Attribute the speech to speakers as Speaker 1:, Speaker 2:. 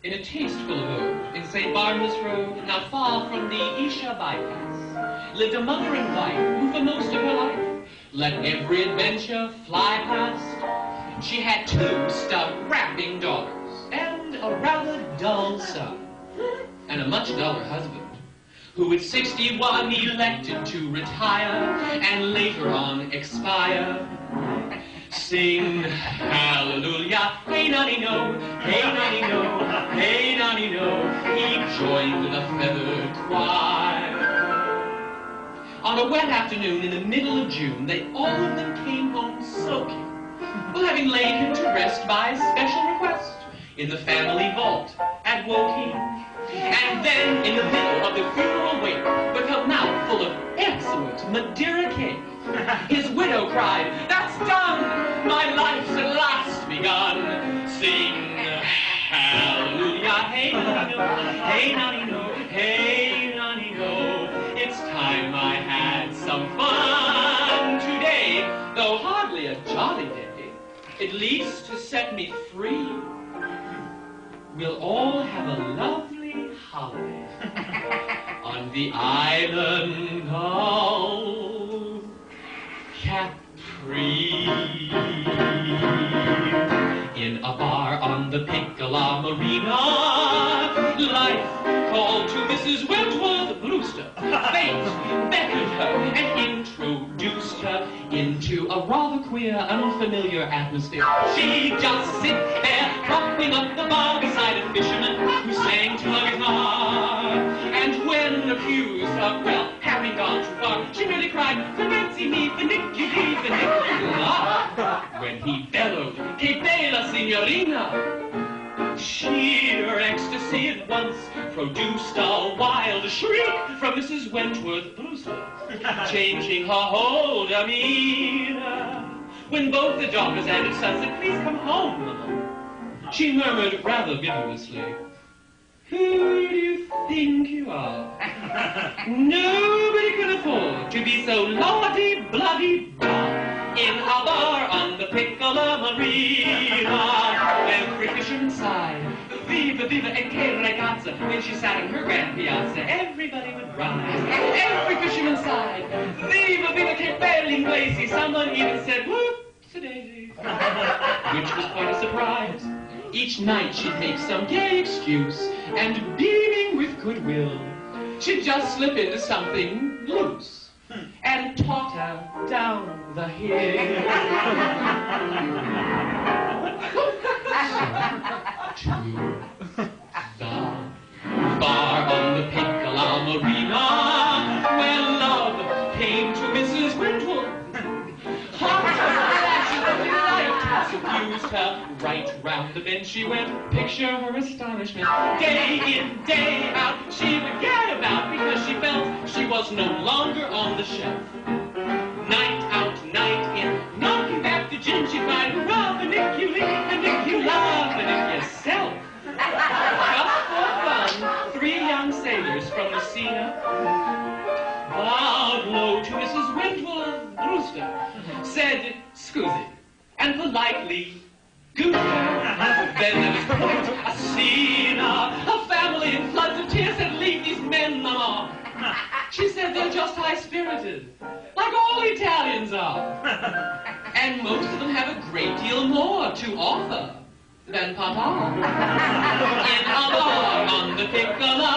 Speaker 1: in a tasteful abode in St. Barnabas Road, not far from the Isha bypass, lived a mother and wife who for most of her life let every adventure fly past. She had 2 star-rapping daughters and a rather dull son, and a much duller husband, who at 61 elected to retire and later on expire. Sing hallelujah, hey nonny no, hey nonny no, hey nonny no, he joined the feathered choir. On a wet afternoon in the middle of June, they all of them came home soaking, well, having laid him to rest by special request in the family vault at Woking. And then, in the middle of the funeral wake, with her mouth full of excellent Madeira cake, his widow cried, "That's done! My life's at last begun!" Sing hallelujah, hey nonny no, hey nonny no, hey nonny no. It's time I had some fun today, though hardly a jolly day, at least to set me free. We'll all have a lovely holiday on the island of Capri. In a bar on the Piccola Marina, life called to Mrs. Wentworth Brewster. Fate beckoned her and introduced her into a rather queer, unfamiliar atmosphere. She just sit there, propping up the bar beside a fisherman who sang to a guitar. And when accused of, well, having gone too far, she merely cried, "Fancy me, finicky-dee, finicky-la." When he bellowed, "Que bella signorina!" sheer ecstasy at once produced a wild shriek from Mrs. Wentworth Brewster, changing her whole demeanor. When both the daughters and her son said, "Please come home, Mama," she murmured rather vigorously, "Who do you think you are? Nobody can afford to be so lordy bloody blah." In a bar on the Piccola Marina, every fisherman sighed, "Viva, viva, e che ragazza." When she sat on her grand piazza, everybody would rise. Every fisherman sighed, "Viva, viva, che belli inglesi." Someone even said, "Whoop-a-daisy," which was quite a surprise. Each night she'd make some gay excuse, and beaming with goodwill, she'd just slip into something loose and totter down the hill. To the bar on the Piccola Marina, where love came to Mrs. Wentworth. Hot flashes of desire suffused her. Right round the bend she went. Picture her astonishment. Day in, day out, she would get about because she felt she was no longer on the shelf. Night out, night in, knocking back the gin, she'd find, "Hurrah, Finiculi, Finicula, Finic yourself." Just for fun, 3 young sailors from Messina bowed low to Mrs. Wentworth Brewster, said, "Scusi," and politely goofed her. Then there was quite a scene. A family in floods of tears said, "Leave these men, Mama." She said, "They're just high-spirited, like all Italians are. And most of them have a great deal more to offer than Papa." In a bar on the Piccola